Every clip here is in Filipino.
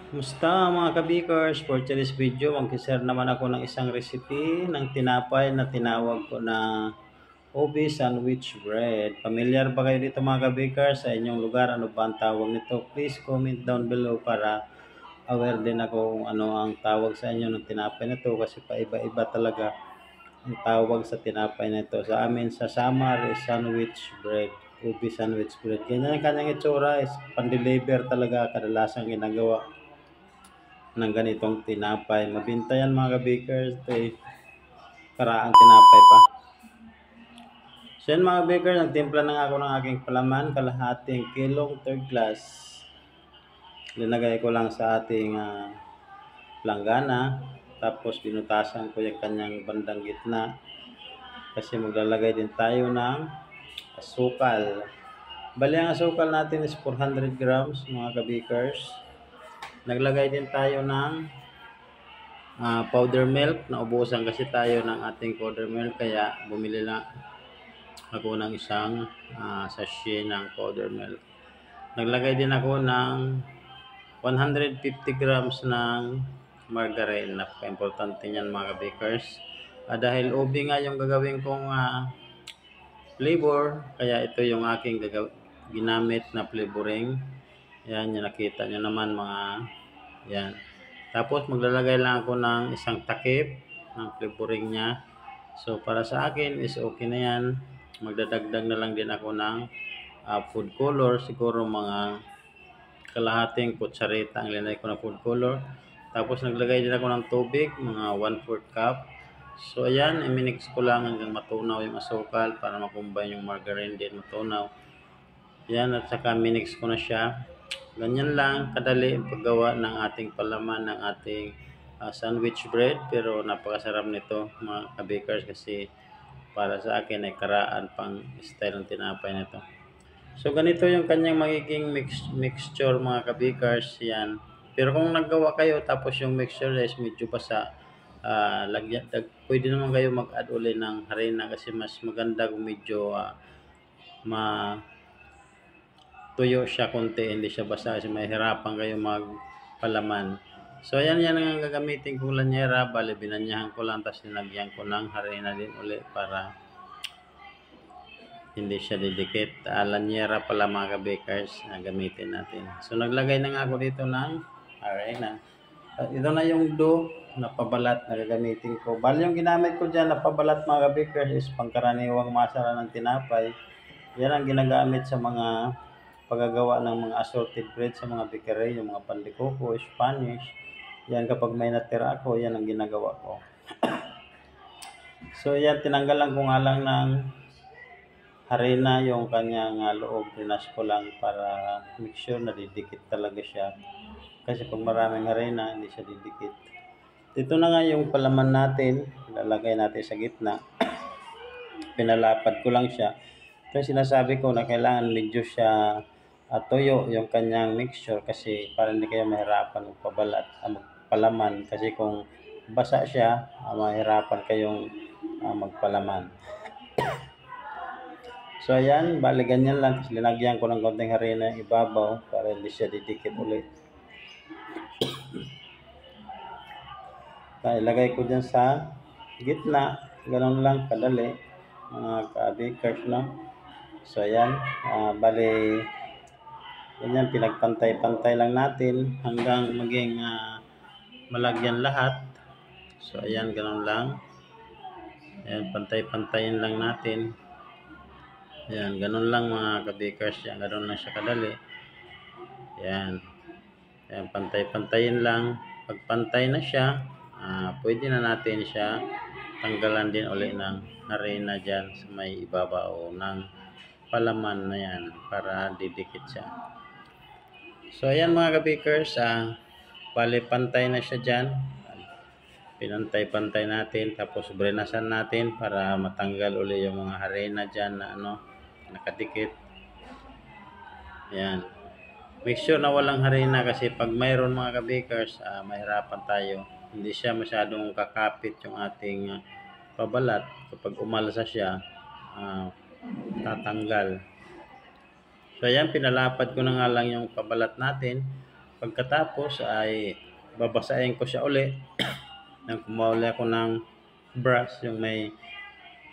Musta mga kabikers, for today's video, mag-share naman ako ng isang recipe ng tinapay na tinawag ko na Obi Sandwich Bread. Familiar ba kayo dito mga kabikers? Sa inyong lugar, ano ba ang tawag nito? Please comment down below para aware din ako kung ano ang tawag sa inyo ng tinapay na to kasi paiba-iba talaga ang tawag sa tinapay na ito. Sa amin sa Samar is sandwich bread. Ubi sandwich bread. Ganyan ang kanyang itsura is pan-deliver talaga kadalasang ginagawa ng ganitong tinapay. Mabinta yan mga ka-bakers. Ito eh, karaang tinapay pa. So yan mga bakers, nagtimpla na nga ako ng aking palaman, kalahating kilong third class. Linagay ko lang sa ating langgana. Tapos binutasan ko yung kanyang bandang gitna. Kasi maglalagay din tayo ng asukal. Bali ang asukal natin is 400 grams mga ka-bakers. Naglagay din tayo ng powder milk. Naubusan kasi tayo ng ating powder milk kaya bumili lang ako ng isang sachet ng powder milk. Naglagay din ako ng 150 grams ng margarine. Napaka-importante niyan mga bakers. Dahil ubi nga yung gagawin kong flavor, kaya ito yung aking ginamit na flavoring. Yan, yung nakita nyo naman mga yan. Tapos maglalagay lang ako ng isang takip ng flavoring niya. So para sa akin is okay na yan. Magdadagdag na lang din ako ng food color. Siguro mga kalahating kutsarita ang linay ko na food color. Tapos naglagay din ako ng tubig, mga 1/4 cup. So ayan, i-mix ko lang hanggang matunaw yung asukal para makumbine yung margarine din matunaw. Yan, at saka minix ko na siya. Ganyan lang kadali ang paggawa ng ating palaman ng ating sandwich bread, pero napakasarap nito mga ka-bakers kasi para sa akin ay karaan pang style ng tinapay nito. So ganito yung kanyang magiging mixture mga ka-bakers yan. Pero kung naggawa kayo tapos yung mixture is medyo basa, pwede naman kayo mag-add uli ng harina kasi mas maganda kung medyo tuyo siya konti, hindi siya basa kasi mahirapan kayo magpalaman. So ayan, yan ang gagamitin kong lanyera. Bali binanyahan ko lang tapos linagyan ko ng harina din uli para hindi siya didikit. Lanyera pala mga ka-bakers na gamitin natin. So naglagay na nga ako dito ng harina. Ito na yung dough na pabalat na gagamitin ko. Bali yung ginamit ko dyan na pabalat mga ka-bakers is pangkaraniwang masara ng tinapay. Yan ang ginagamit sa mga paggagawa ng mga assorted bread sa mga bakery, yung mga pandikoko, Spanish. Yan kapag may natira ako, yan ang ginagawa ko. So yan, tinanggalan ko nga lang ng harina yung kanyang loob. Rinas ko lang para make sure na didikit talaga siya. Kasi pag maraming harina, hindi siya didikit. Ito na nga yung palaman natin. Lalagay natin sa gitna. Pinalapad ko lang siya. Kaya sinasabi ko na kailangan medyo siya tuyo yung kanyang mixture kasi para hindi kayo mahirapan magpabalat, magpalaman kasi kung basa siya, mahirapan kayong magpalaman. So ayan, bali ganyan lang. Tapos linagyan ko ng konting harina ibabaw para hindi siya didikit ulit. Ilagay ko dyan sa gitna. Ganun lang kadali mga ka-bakers, no? So ayan, bali ganyan, pinagpantay-pantay lang natin hanggang maging malagyan lahat. So ayan, ganun lang. Ayan, pantay-pantayin lang natin. Ayan, ganun lang mga ka-bakers. Yan, ganun lang siya kadali. Ayan. Ayan, pantay-pantayin lang. Pag pantay na siya, pwede na natin siya tanggalan din uli ng harina dyan sa may ibabaw ng palaman na yan para didikit siya. So ayan mga ka-bakers, bali pantay na siya dyan. Pinantay-pantay natin tapos brenasan natin para matanggal uli yung mga harina dyan na nakadikit. Ayan. Make sure na walang harina kasi pag mayroon mga ka-bakers, mahirapan tayo. Hindi siya masyadong kakapit yung ating pabalat. Kapag umalsa siya, tatanggal. So ayan, pinalapad ko na nga lang yung pabalat natin. pagkatapos ay babasahin ko siya uli. Nang kumuha uli ako ng brush, yung may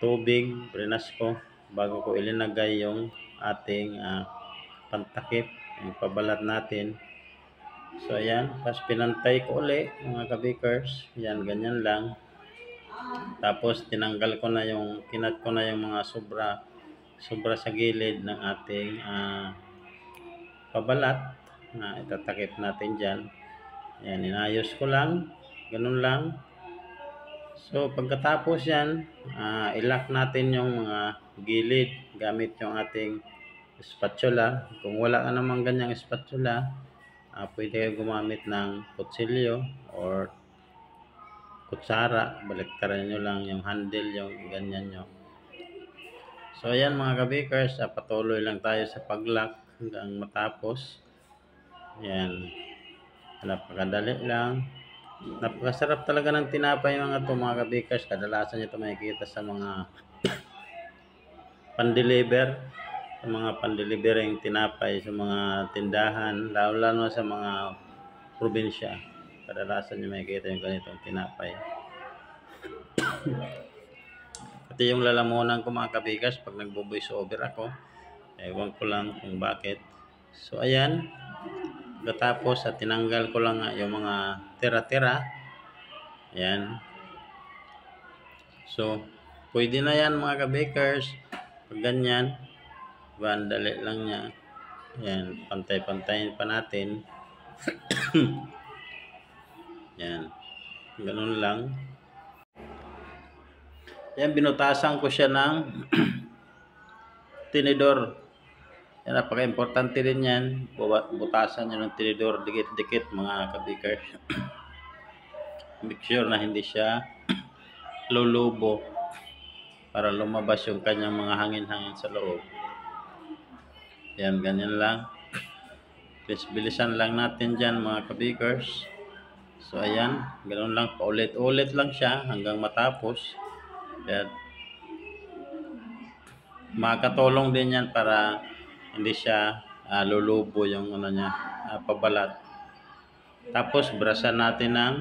tubig, brinas ko bago ko ilinagay yung ating pantakip, yung pabalat natin. So ayan, tapos pinantay ko uli mga kabikers. Yan, ganyan lang. Tapos tinanggal ko na yung, kinat ko na yung mga sobra sa gilid ng ating pabalat na itatakip natin dyan. Yan, inayos ko lang, ganun lang. So pagkatapos yan, ilock natin yung mga gilid gamit yung ating spatula. Kung wala ka namang ganyang spatula, pwede kayo gumamit ng kutsilyo or kutsara. Baliktaran nyo lang yung handle, yung ganyan nyo. So ayan mga kabikers, patuloy lang tayo sa pag-lock hanggang matapos. Yan, napakadali lang. Napakasarap talaga ng tinapay mga to mga kabikers. Kadalasan nyo ito makikita sa mga pan-deliver, sa mga pan-delivering tinapay sa mga tindahan, lalo sa mga probinsya. Kadalasan nyo makikita yung ganitong tinapay. Pati yung lalamunan ko mga kabikers pag nagbo-voice over ako, ewan ko lang kung bakit. So ayan, pagkatapos tinanggal ko lang yung mga tira-tira. Ayan. So pwede na yan mga kabikers. Pag ganyan, dali lang niya. Ayan, pantay-pantayin pa natin. Yan, ganun lang. Yan, binutasan ko siya ng tinidor. Yan, napaka-importante rin yan. Butasan nyo ng tinidor, dikit-dikit mga kabikers. Make sure na hindi siya lulubo para lumabas yung kanyang mga hangin-hangin sa loob. Yan, ganyan lang. Bilisan lang natin dyan mga kabikers. So ayan, ganoon lang, paulit-ulit lang siya hanggang matapos. Yan. Makakatulong din yan para hindi siya lulubo yung ano niya, pabalat. Tapos brasan natin ng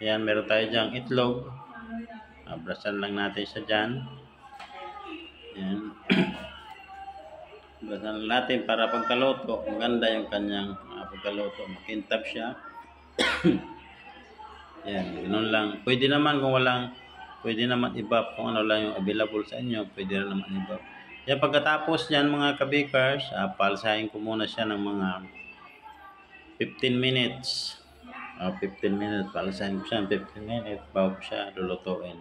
yan, meron tayo dyang itlog. Brasan lang natin siya dyan. Yan. Brasan natin para pagkaluto, maganda yung kanyang pagkaluto, makintab siya. Yan, ganoon lang. Pwede naman kung pwede naman iba kung ano lang yung available sa inyo, pwede rin naman iba. Yan, pagkatapos yan mga kabikers, palsahin ko muna siya ng mga 15 minutes. 15 minutes, palsahin ko siya ng 15 minutes bago siya lulutuin.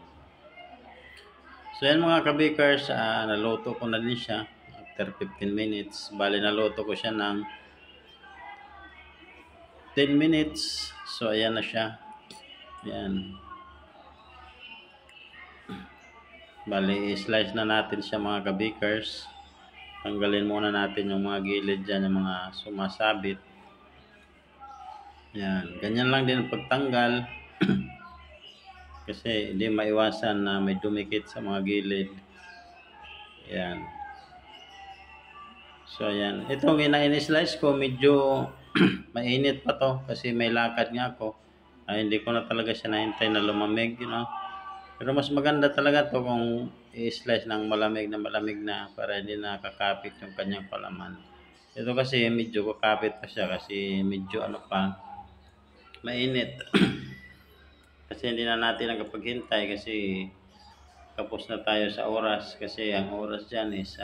So yan mga kabikers, naluto ko na din siya after 15 minutes. Bali naluto ko siya ng 10 minutes. So ayan na siya. Yan. Bali, slice na natin siya mga kabikers. Tanggalin muna natin yung mga gilid dyan, yung mga sumasabit. Yan. Ganyan lang din ang pagtanggal. Kasi hindi maiwasan na may dumikit sa mga gilid. Yan. So yan. Itong ina-slice ko, medyo mainit pa to kasi may lakad nga ako. Hindi ko na talaga siya nahintay na lumamig, you know. Pero mas maganda talaga to kung i-slice ng malamig na para hindi nakakapit yung kanyang palaman. Ito kasi medyo kakapit pa siya kasi medyo ano pa, mainit. Kasi hindi na natin nakapaghintay kasi kapos na tayo sa oras kasi ang oras dyan is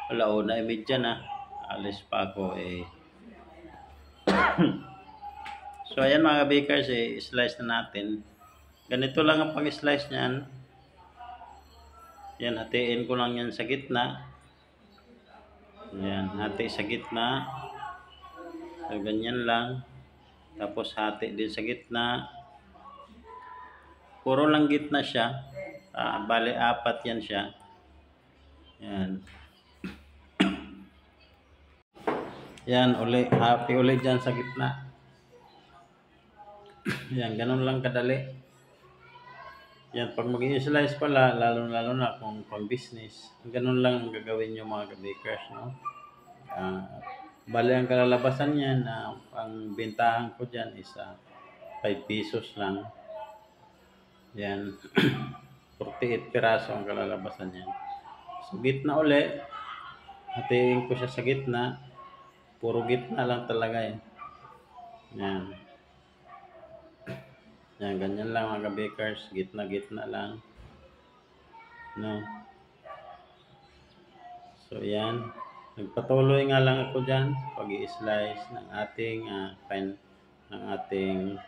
1:30 na. Alis pa ako So ayan mga bakers, slice na natin. Ganito lang ang pag-slice niyan. Yan, hatiin ko lang yan sa gitna. Yan, hati sa gitna. So ganyan lang. Tapos hati din sa gitna. Puro lang gitna siya. Bali 4 yan siya. Yan. Yan, hati uli dyan sa gitna. Yan, ganun lang kadali. Yan, pag mag-i-slice pala, lalo na kung pang business, ganun lang ang gagawin nyo mga kabakers, no? Bali ang kalalabasan niyan na ang bentahan ko diyan is 5 pesos lang. Yan. 48 piraso ang kalalabasan niyan. So gitna uli, hatiin ko siya sa gitna. Puro gitna lang talaga eh. Yan. Yan, ganyan lang mga ka-bakers. Gitna-gitna lang. No? So yan. Nagpatuloy nga lang ako dyan sa pag-i-slice ng ating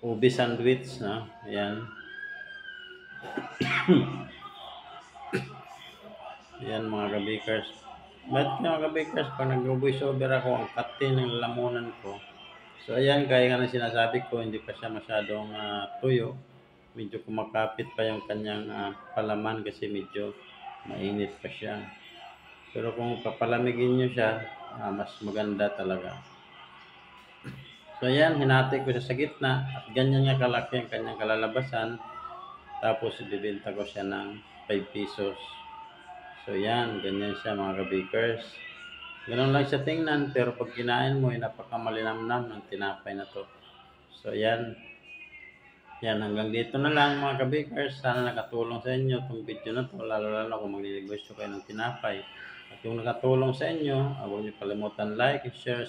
ubi sandwich, no? Ayan. Ayan mga ka-bakers. Ba't mga ka-bakers, pag nag-voice over ako, ang kati ng lamunan ko. So ayan, kaya nga na sinasabi ko, hindi pa siya masyadong tuyo. Medyo kumakapit pa yung kanyang palaman kasi medyo mainit pa siya. Pero kung papalamigin nyo siya, mas maganda talaga. So ayan, hinati ko siya sa gitna at ganyan nga kalaki ang kanyang kalalabasan. Tapos ibibenta ko siya ng 5 pesos. So yan, ganyan siya mga ka-bakers. Ganun lang siya tingnan, pero pag kinain mo, napakamalinamnam ng tinapay na to. So yan. Yan, hanggang dito na lang mga ka-bakers. Sana nakatulong sa inyo itong video na to, lalo kung magninegosyo kayo ng tinapay. At yung nakatulong sa inyo, huwag niyo kalimutan like and share.